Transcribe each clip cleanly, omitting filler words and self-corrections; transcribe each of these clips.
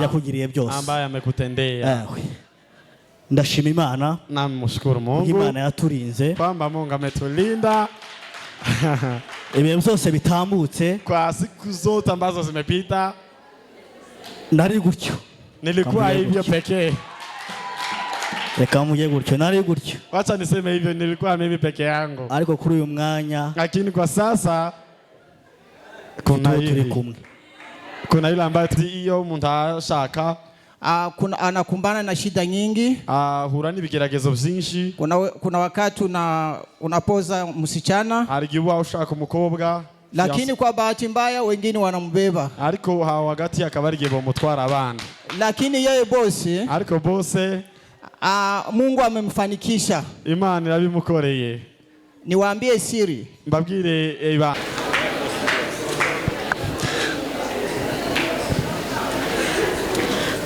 yakugiriye byose ambaye amekutendea. Ndashima Imana, namshukuru Mungu Imana yaturinze kwamba Mungu ametulinda ibihe byose bitambutse kwa siku zote ambazo zimepita. Nari gutyo, Nilikuwa hivyo pekee. Reka muje gutyo, nari gutyo. Wacha niseme hivyo, nilikuwa mimi peke yangu. Ariko kuri uyu mwanya, lakini kwa sasa kuna hivi. Kuna ile ambayo hiyo mundashaka anakumbana na shida nyingi. Hura n'ibigeragezo byinshi. Kuna wakati unapoza msichana. Harigiwa ushaka umukobwa. Lakini kwa bahati mbaya wengine wanambeba. Ariko hagati akabarigiye bomutwara abandi. Lakini yeye bose. Ariko bose Mungu amemfanikisha. Imana irabimukoreye. Niwaambie siri. Mbabwire eba.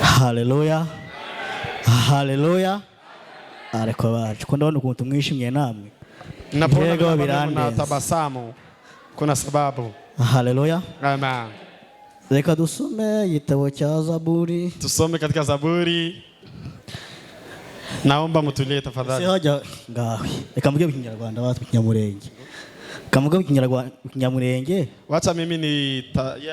Haleluya. Haleluya. Ariko bacu ko ndabona ukuntu mwishimye namwe. Napona na tabasamu. Kuna sababu. Haleluya. Amen. Reka dusome igitabo cya Zaburi. Tusome katika Zaburi. Naomba mutulie tafadhali. Sihaja ngawe. Reka mvuge Kinyarwanda batwe Kinyamurenge. Kamuga Kinyamurenge. Wacha mimi ni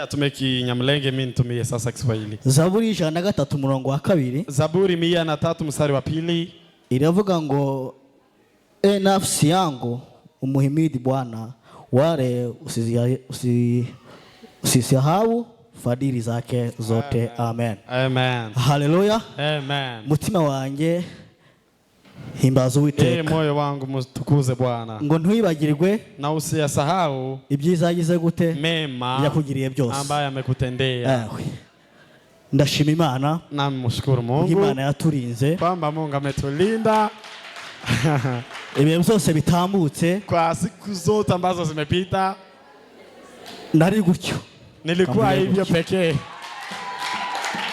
atume Kinyamurenge, mimi nitumie sasa Kiswahili. Zaburi 103 murongo wa 2. Zaburi 103 mstari wa 2. Iravuga ngo nafsi yangu umuhimidi Bwana, wale usisahau fadhili zake zote. Amen. Amen. Haleluya. Amen. Mutima wanjye himbaza Uwiteka. Moyo wangu mtukuze Bwana. Ngo ntwibagirwe na usiyasahau ibyiza yagize gute mema yakugiriye byose ambaye amekutendea. Ndashima Imana, namshukuru Mungu Imana yaturinze kwamba Mungu ametulinda ibihe byose bitambutse kwa siku zote ambazo zimepita. Nari gutyo, nilikuwa hivyo pekee.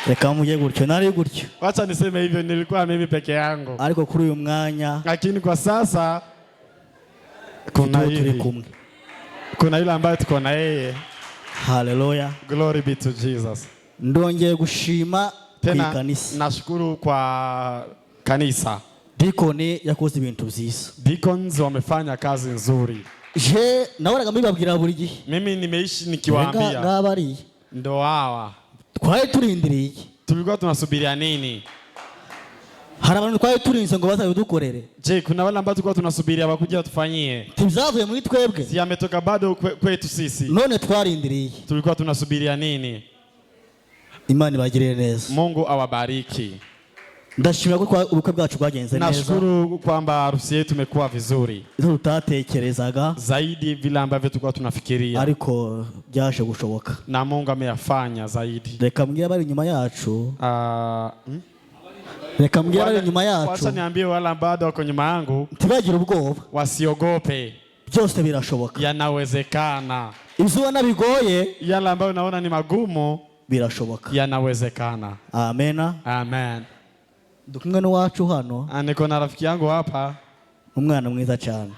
Reka muje gutyo, nari gutyo. Wacha niseme hivyo, nilikuwa mimi peke yangu. Ariko kuri uyu mwanya, lakini kwa sasa kuna hivi. Kuna ile ambayo tuko na yeye. Haleluya. Glory be to Jesus. Ndongeye gushima tena kanisa. Nashukuru kwa kanisa. Deacon yakoze ibintu byiza. Deacons wamefanya kazi nzuri. Je, nahoraga mbibabwira buri gihe. Mimi nimeishi nikiwaambia. Ngabari. Ndo hawa. Twari turindiriye. Tulikuwa tunasubiria nini? Hari abantu twari turinze ngo bazabidukorere. Je, kuna wale ambao tulikuwa tunasubiria bakujia tufanyie. Tizavuye muri twebwe. Si ametoka bado kwetu sisi. None twarindiriye. Tulikuwa tunasubiria nini? Imana ibagirire neza. Mungu awabariki. Ndashimira ko ubukwe bwacu bwagenze neza. Nashukuru kwamba harusi yetu imekuwa vizuri. Tutatekerezaga zaidi vile ambavyo tulikuwa tunafikiria. Ariko byaje gushoboka. Na Mungu ameyafanya zaidi. Reka mbwira bari nyuma yacu. Reka mbwira bari nyuma yacu. Wacha niambie wale ambao wako nyuma yangu. Tibagira ubwoba. Wasiogope. Byose birashoboka. Yanawezekana. Ibyo ubona bigoye, yale ambayo naona ni magumu, birashoboka. Yanawezekana. Amen. Amen. Dukumwe n'uwacu hano. Niko na rafiki yangu hapa. Umwana mwiza cyane.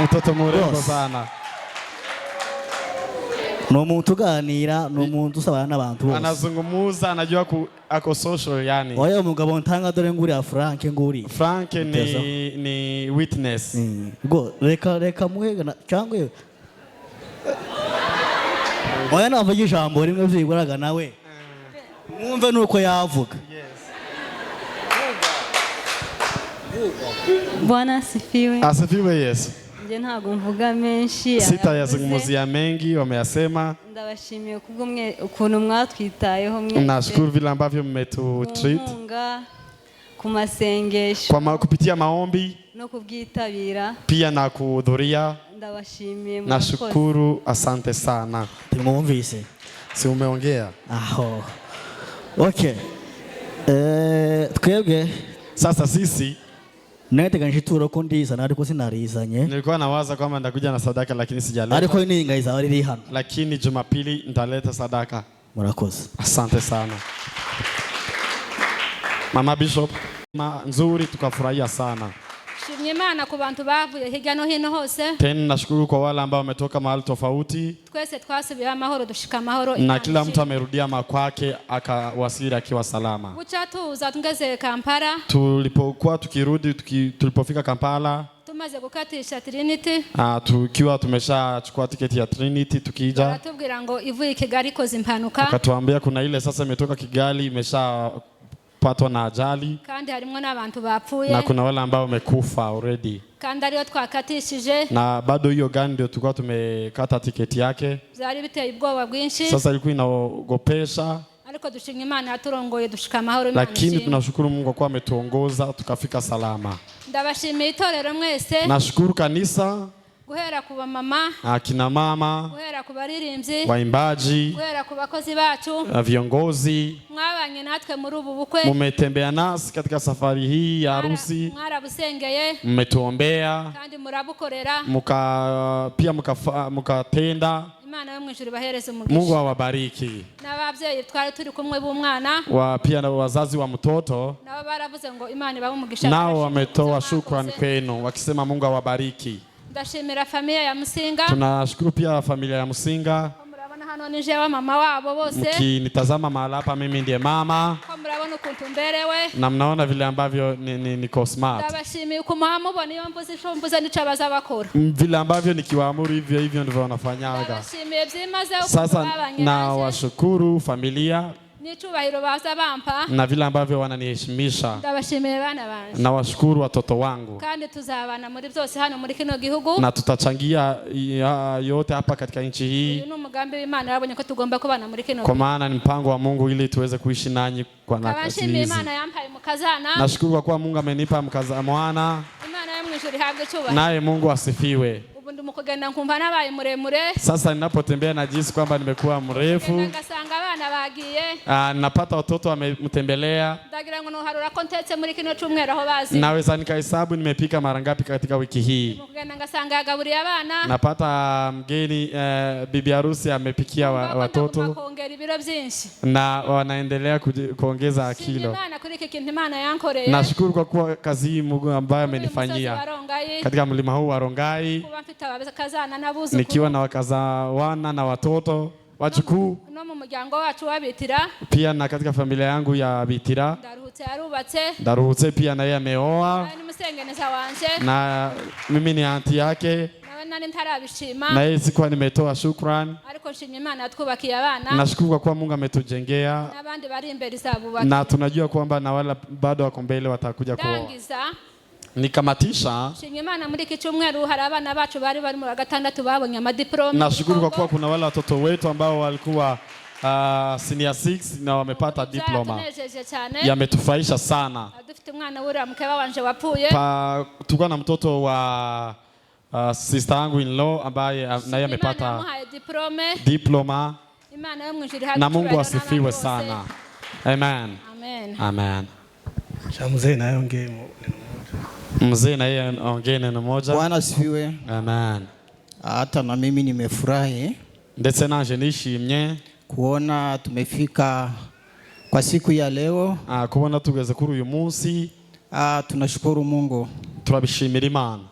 Mtoto murembo sana. No umuntu uganira, no umuntu usabana n'abantu bose. Anazungumuza, anajua ako social yani. Oya umugabo ntanga dore nguri ya Frank nguri. Frank ni witness. Go reka muhega cyangwa yo. Oya navuga ijambo rimwe vyiguraga nawe. Mwumve nuko yavuga. Bwana asifiwe. Asifiwe Yesu. Nje ntago mvuga menshi. Sitayazungumzia mengi, wameyasema. Ndabashimiye kubwo ukuntu mwatwitayeho mwese. Nashukuru vile ambavyo mmetutreat. Ku masengesho. Kupitia maombi. No kubwitabira. Pia na kuhudhuria. Ndabashimiye. Nashukuru, asante sana. Tumwumvise. Si umeongea? Aho. Okay. Twebwe sasa sisi nateganyije ituro ko ndizana ariko sinarizanye. Nilikuwa nawaza kwamba ndakuja na sadaka lakini sijaleta. Ariko ininga izaba riri hano. Lakini Jumapili nitaleta sadaka. Murakoze. Asante sana. Mama Bishop, nzuri tukafurahia sana. Shimye Imana ku bantu bavuye hirya no hino hose. Tena nashukuru kwa wale ambao wametoka mahali tofauti. Twese twasubiye amahoro dushika amahoro. Na kila mtu amerudia makwake akawasili akiwa salama. Bucha tuza tungeze Kampala. Tulipokuwa tukirudi tulipofika Kampala. Tumaze gukatisha Trinity. Tukiwa tumeshachukua tiketi ya Trinity tukija. Batubwira ngo ivuye Kigali koze impanuka. Akatuambia kuna ile sasa imetoka Kigali imeshapatwa na ajali. Kandi harimo n'abantu bapfuye. Na kuna wale ambao wamekufa already. Kandi ariyo twakatishije. Na bado hiyo gari ndio tulikuwa tumekata tiketi yake. Zari biteye ubwoba bwinshi. Sasa ilikuwa inaogopesha. Ariko dushimye Imana yaturongoye dushika amahoro Imana. Lakini tunashukuru Mungu kwa ametuongoza tukafika salama. Ndabashimiye itorero mwese. Nashukuru kanisa. Guhera kuba mama. Akina mama. Guhera kubaririmbyi. Waimbaji. Guhera kubakozi bacu. Viongozi. Mwabanye natwe muri ubu bukwe. Mumetembea nasi katika safari hii ya harusi. Mwarabusengeye. Mmetuombea. Kandi murabukorera. Pia mukatenda. Imana yo mwijuru bahereze umugisha. Mungu awabariki. N'abavyeyi twari turi kumwe b'umwana. Pia na wazazi wa mtoto. Nao baravuze ngo Imana ibahe umugisha. Nao wametoa shukrani kwenu wakisema Mungu awabariki. Ndashimira familia ya Musinga. Tunashukuru pia familia ya Musinga. Murabona hano nije wa mama wabo bose. Mkinitazama mahali hapa mimi ndiye mama. Murabona ukuntu mberewe. Na mnaona vile ambavyo niko smart. Ndabashimiye uko mubona iyo mbuze nico bazabakora. Vile ambavyo nikiwaamuru hivyo ndivyo wanafanyaga. Ndabashimiye byimaze uko sasa na washukuru familia. Nichubahiro baza bampa. Na vile ambavyo wananiheshimisha. Ndabashimiye bana banje. Na washukuru watoto wangu. Kandi tuzabana muri byose hano muri kino gihugu. Na tutachangia yote hapa katika nchi hii. Uyu umugambi w'Imana yabonye ko tugomba kubana muri kino. Kwa maana ni mpango wa Mungu ili tuweze kuishi nanyi kwa nafasi hizi. Imana yampaye mukazana. Nashukuru kwa kuwa Mungu amenipa mwana. Imana yamwijuru ihabwe cyubahiro. Naye Mungu asifiwe. Ndumukugenda nkumva nabaye muremure. Sasa ninapotembea najisi kwamba nimekuwa mrefu. Ngasanga abana bagiye. Napata watoto wamemtembelea. Ndagira ngo nuharura ko ntetse muri kino cyumweru aho bazi. Naweza nikahesabu nimepika mara ngapi katika wiki hii. Ndumukugenda ngasanga yagaburiye abana. Napata mgeni bibi harusi amepikia watoto. Kuongera ibiro byinshi. Na wanaendelea kuongeza kilo. Imana kuri iki kintu Imana yankoreye. Nashukuru kwa kuwa kazi hii Mungu ambaye amenifanyia. Katika mlima huu wa Rongai. Nikiwa na wakazawana na watoto wajukuu. No mu muryango wacu wabitira. Pia na katika familia yangu ya Bitira. Ndaruhutse yarubatse. Ndaruhutse pia na yeye ameoa. Ni musengeneza wanje. Na mimi ni aunti yake. Nani ntarabishima. Na yeye sikuwa nimetoa shukrani. Ariko nshimye Imana yatwubakiye abana. Nashukuru kwa kuwa Mungu ametujengea. N'abandi bari imbere izabubaka. Na tunajua kwamba na wala bado wako mbele watakuja kuoa. Nikamatisha. Imana muri iki cyumweru hari abana bacu bari mu gatandatu babonye amadiploma. Nashukuru kwa kuwa kuna wale watoto wetu ambao walikuwa senior 6 na wamepata diploma. Yametufurahisha sana. Dufite umwana wura mukeba wanje wapuye. Tulikuwa na mtoto wa sister yangu in law ambaye naye amepata diploma. Imana yo mwijuru hadi. Na Mungu asifiwe sana. Amen. Amen. Amen. Mzee naye ongee Mzee na yeye ongee neno moja. Bwana asifiwe. Amen. Hata na mimi nimefurahi ndetse naje nishimye kuona tumefika kwa siku ya leo. Kubona tugeze kuri uyu munsi. Tunashukuru Mungu. Turabishimira Imana.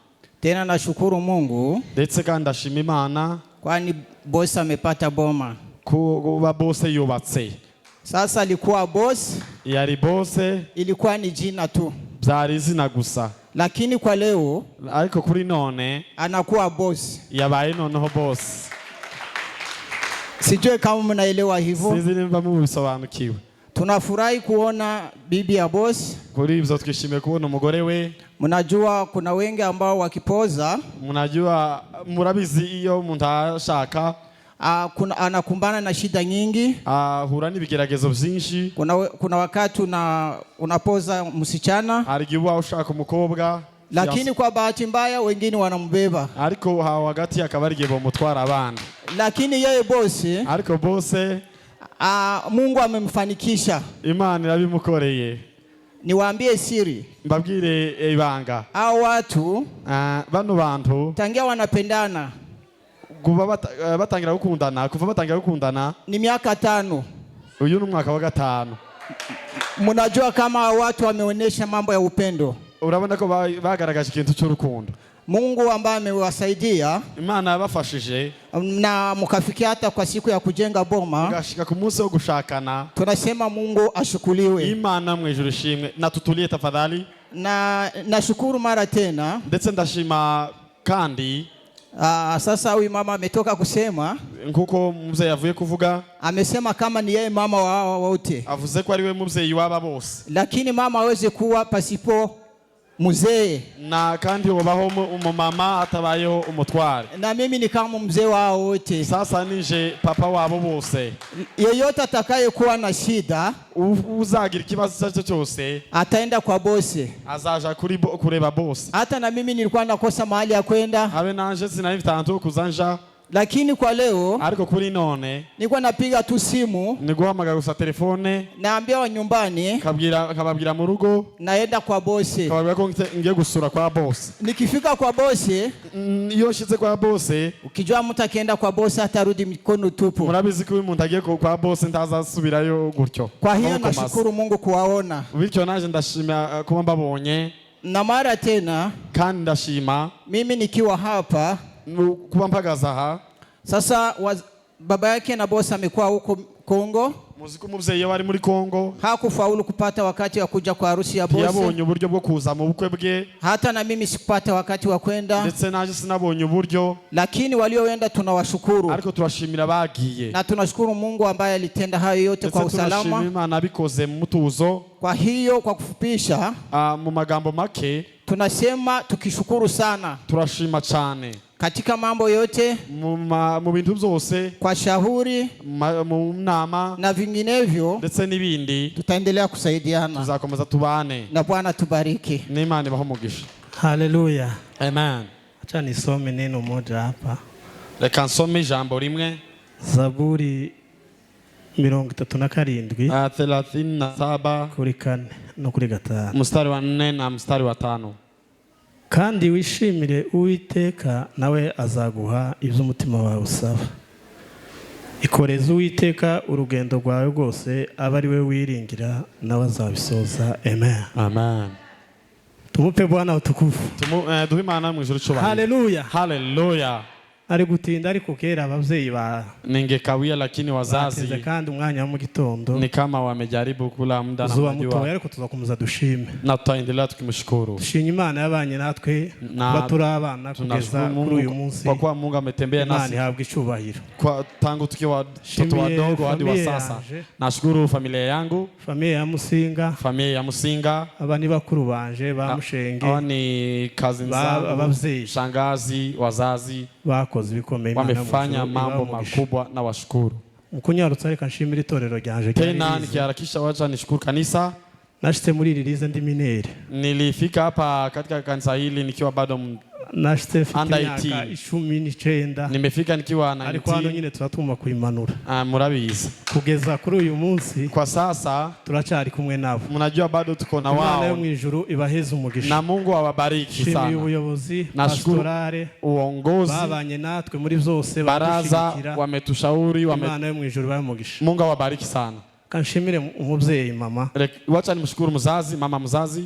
Tena nashukuru Mungu. Ndetse kandi ndashima Imana kwani boss amepata boma. Kuba boss yubatse. Sasa alikuwa boss. Yari boss. Ilikuwa ni jina tu. Byari izina gusa. Lakini kwa leo ariko kuri none anakuwa boss. Yabaye noneho boss. Sijui kama mnaelewa hivyo. Sizi nimba mubisobanukiwe. Tunafurahi kuona bibi ya boss. Kuri ibyo twishimiye kubona umugore we. Mnajua kuna wengi ambao wakipoza. Mnajua murabizi iyo umuntu ashaka. Anakumbana na shida nyingi. Hura n'ibigeragezo byinshi. Kuna wakati unapoza msichana. Arigiwa ushaka umukobwa. Lakini kwa bahati mbaya wengine wanambeba. Ariko hagati akabarige bomutwara abana. Lakini yeye boss. Ariko boss. Mungu amemfanikisha. Imana irabimukoreye. Niwaambie siri. Mbabwire ibanga. Hao watu bano bantu tangia wanapendana. Kuva batangira gukundana ni miaka 5. Uyu ni mwaka wa 5. Mnajua kama watu wameonyesha mambo ya upendo. urabona ko bagaragaje ikintu cy'urukundo. Mungu ambaye amewasaidia Imana yabafashije na mkafikia hata kwa siku ya kujenga boma, mugashika ku munsi wo gushakana. tunasema Mungu ashukuriwe. Imana mu ijuru ishimwe. Na tutulie tafadhali. Na nashukuru mara tena. Ndetse ndashima kandi sasa huyu mama ametoka kusema, nkuko mzee yavuye kuvuga, amesema kama ni yeye mama wa wote, avuze ko ari we mzee waba bose, lakini mama aweze kuwa pasipo mzee, na kandi ubaho umumama atabayeho umutware, na mimi ni kama mzee wao wote. Sasa nije papa wabo bose. Yeyote atakayekuwa na shida, uzagira ikibazo cyose, ataenda kwa bosi, azaja kureba bosi. Hata na mimi nilikuwa nakosa mahali ya kwenda, habe nanje sinabiftanto kuzanja, lakini kwa leo ariko kuri none nilikuwa napiga tu simu, niguhamagara gusa telefone, naambia wa nyumbani, kababwira mu rugo, naenda kwa bosi, kababwira ko ngiye gusura kwa bosi. Nikifika kwa bosi, iyo nshitse kwa bosi, ukijua mtu akienda kwa bosi atarudi mikono tupu. Murabizi ko umuntu agiye kwa bosi ntazasubirayo gutyo. Kwa hiyo nashukuru Mungu kuwaona. Bityo naje ndashima kuba mbabonye. Na mara tena kandi ndashima mimi nikiwa hapa kuba mpagaza aha. Sasa baba yake na bosi amekuwa huko Kongo. Muziko muvyeyi wari muri Kongo, hakufaulu kupata wakati wa kuja kwa harusi ya bosi. Yabonye uburyo bwo kuza mu bukwe bwe. Hata na mimi sikupata wakati wa kwenda. Ndetse naje sinabonye uburyo. Lakini walioenda tunawashukuru. Ariko turashimira bagiye. Na tunashukuru Mungu ambaye alitenda hayo yote kwa usalama. Turashimira Imana bikoze mu mutuzo. Kwa hiyo kwa kufupisha, mu magambo make, tunasema tukishukuru sana. Turashima cyane. Katika mambo yote, mu bintu byose, kwa shauri, mu nama na vinginevyo, ndetse n'ibindi, tutaendelea kusaidiana. Tuzakomeza tubane. Na Bwana tubariki. N'Imana ibaho umugisha. Haleluya. Amen. Acha nisome neno moja hapa. Reka nsome ijambo rimwe. Zaburi 37 37 kuri 4 no kuri 5. Mstari wa 4 na mstari wa 5. Kandi wishimire Uwiteka nawe azaguha ibyo umutima wawe usaba. Ikoreze Uwiteka urugendo rwawe rwose, aba ari we wiringira nawe azabisoza. Amen. Amen. Tumupe Bwana utukufu. Duhe Imana mu ijuru cyubahiro. Haleluya. Haleluya. Ari gutinda ariko kera abavyeyi ba ningekawia, lakini wazazi kandi umwanya wa mu gitondo ni kama wamejaribu kula muda na mjua, ariko tuzakomeza dushime na tutaendelea tukimshukuru. Dushimye Imana yabanye natwe batura abana kugeza kuri uyu munsi, kwa kuwa Mungu ametembea nasi. Imana ihabwe icubahiro Kwa tangu tukiwa watoto wadogo hadi wa sasa. Nashukuru familia yangu, familia ya Musinga, abani bakuru banje ba Mushenge, abani kazi zangu, shangazi, wazazi bakoze bikomeye. Wamefanya mambo makubwa na washukuru. Mkunyarutsa reka nshimira itorero ryanje. Tena nikiharakisha wacha nishukuru kanisa. Nashite muri ririze ndi minere. Nilifika hapa katika kanisa hili nikiwa bado nashite miaka 19. Nimefika nikiwa na ariko hano nyine turatuma kuimanura. Murabizi. Kugeza kuri uyu munsi kwa sasa turacari kumwe nabo. Mnajua bado tuko na wao. Imana yo mu ijuru ibaheze umugisha. Na Mungu awabariki sana. Shimiye ubuyobozi, pastorale, uongozi, babanye natwe muri byose, baraza wametushauri, Imana yo mu ijuru ibahe umugisha. Mungu awabariki sana. Kanshimire umubyeyi mama. Wacha nimshukuru mzazi, mama mzazi.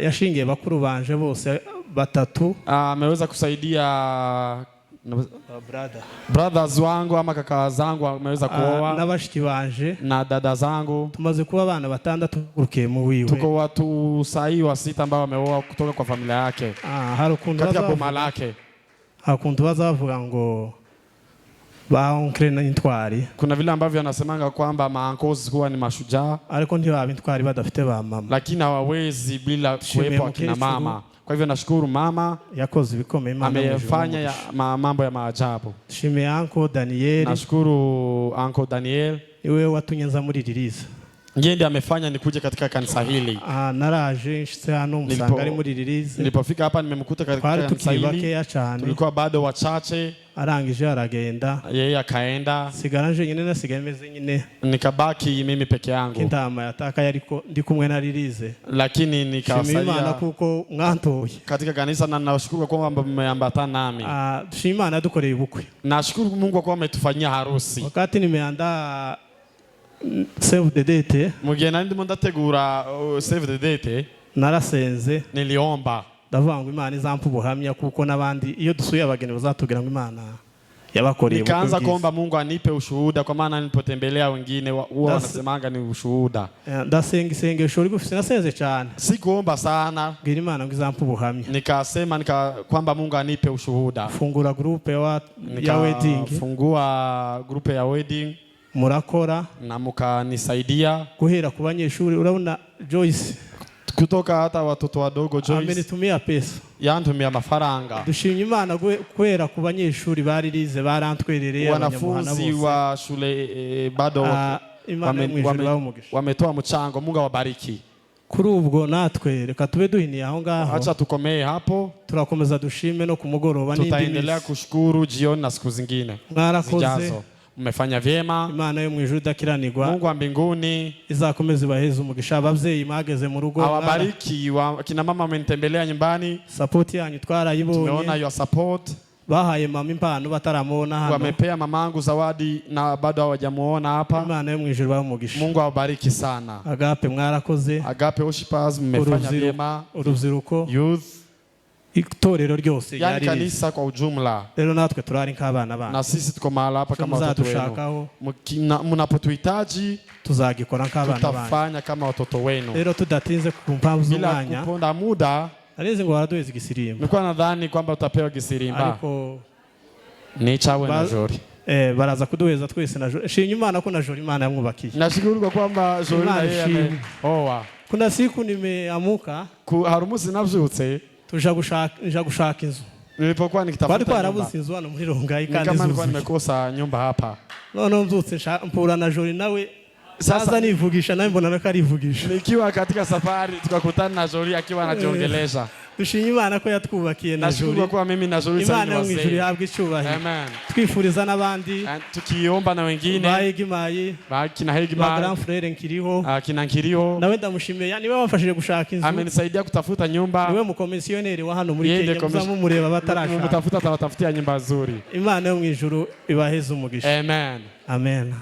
Yashingiye bakuru banje bose batatu. Ameweza kusaidia brothers wangu ama kaka zangu ameweza kuoa. Na bashiki banje na dada zangu. Tumaze kuba abana 6 kurukiye mu wiwe. Tuko watu sahi wa 6 ambao wameoa kutoka kwa familia yake. Katika boma lake. Hakuntu bazavuga ngo baonkre na intwari. Kuna vile ambavyo anasemanga kwamba maankozi huwa ni mashujaa, ariko ntibaba intwari badafite ba mama. Lakini hawawezi bila kuwepo akina mama. Kwa hivyo nashukuru mama yakoze bikomeye, Imana amefanya mambo ya maajabu. Shime Uncle Daniel. Nashukuru Uncle Daniel. Niwe watunyenza muri ririza. Yeye ndiye amefanya nikuje katika kanisa hili. Naraje nshitse hano musanga ari muri ririza. Nilipofika hapa nimemkuta katika kanisa hili. Tulikuwa bado wachache. Arangije aragenda. Yeye akaenda. Sigaranje nyine nasigaye meze nyine. Nikabaki mimi peke yangu. Kindama yataka yariko ndi kumwe na ririze. Lakini nikawasalia. Imana kuko mwantoye katika kanisa, na nashukuru kwa kwamba mmeambatana nami. Imana dukoreye ubukwe. Nashukuru Mungu kwa kuwa ametufanyia harusi. Wakati nimeandaa save the date, mugihe nandi ndategura save the date, narasenze niliomba ndavuga ngo Imana izampa ubuhamya kuko nabandi iyo dusuye abageni bazatubwira ngo Imana yabakoreye. Nikaanza kuomba Mungu anipe ushuhuda kwa maana nilipotembelea wengine huwa wanasemanga ni ushuhuda. Ndasenga isengesho rigufi nasenze cyane. Sikuomba sana. Ngira Imana ngo izampa ubuhamya. Nikasema kwamba Mungu anipe ushuhuda. Fungura groupe ya wedding. Fungua groupe ya wedding. Murakora na mukanisaidia guhera ku banyeshuri. Urabona Joyce kutoka hata watoto wadogo Joyce amenitumia pesa, yantumia mafaranga. Dushimye Imana guhera ku banyeshuri baririze barantwerereye wanafunzi wa shule bado wametoa mchango. Mungu awabariki. Kuri ubwo natwe reka tube duhiniye aho ngaho. Acha tukomee hapo. Turakomeza dushime no kumugoroba n'indi. Tutaendelea kushukuru jioni na siku zingine. Mwarakoze. Mmefanya vyema. Imana yo mu ijuru dakiranirwa. Mungu wa mbinguni izakomeza ibaheze umugisha. Abavyeyi mageze mu rugo. Awabariki. Kina mama wamenitembelea nyumbani. Support yanyu twarayibonye. Tumeona your support. Bahaye mama impano bataramona hano. Wamepea mamangu zawadi na bado hawajamuona hapa. Imana yo mu ijuru bamugisha. Mungu awabariki sana. Agape mwarakoze. Agape Worshipers mmefanya vyema. Urubyiruko. Youth. Itorero ryose yari kanisa kwa ujumla. Rero natwe turari nk'abana bana. Na sisi tuko mahala hapa kama watoto wenu. Mnapotuhitaji tuzagikora nk'abana bana. Tutafanya kama watoto wenu. Rero tudatinze ku mpamvu z'umwanya. Bila kuponda muda. Narize ngo waraduheze igisirimba. Nilikuwa nadhani kwamba utapewa gisirimba. Ariko ni chawe na Jori. Baraza kuduheza twese na Jori. Shimye Imana ko na Jori Imana yamwubakiye. Nashukuru kwa kwamba Jori na yeye owa. Kuna siku nimeamuka harumusi navyutse tuja gushaka inzu. Nilipokuwa nikitafuta nyumba. Twarabuze inzu hano muri Rongai kandi kama nilikuwa nimekosa nyumba hapa. None mzutse mpura na Jori nawe sasa nivugisha nawe mbona nako arivugisha. Nikiwa katika safari tukakutana na Jori akiwa anajiongelesha. Dushimye Imana ko yatwubakiye na Jori. Nashukuru kwa mimi na Jori sana. Imana mu ijuru yabwe icyubahiro. Amen. Twifuriza nabandi. Tukiomba na wengine. Bayigimaye. Bakina Hegimaye. Grand frère Nkiriho. Akina Nkiriho. Nawe ndamushimiye. Niwe wafashije gushaka inzu. Amenisaidia kutafuta nyumba. Niwe mukomisioneri wa hano muri Kenya. Muzamumureba batarashaka. Mutafuta atawatafutia nyumba nzuri. Imana yo mu ijuru ibaheze umugisha. Amen. Amen.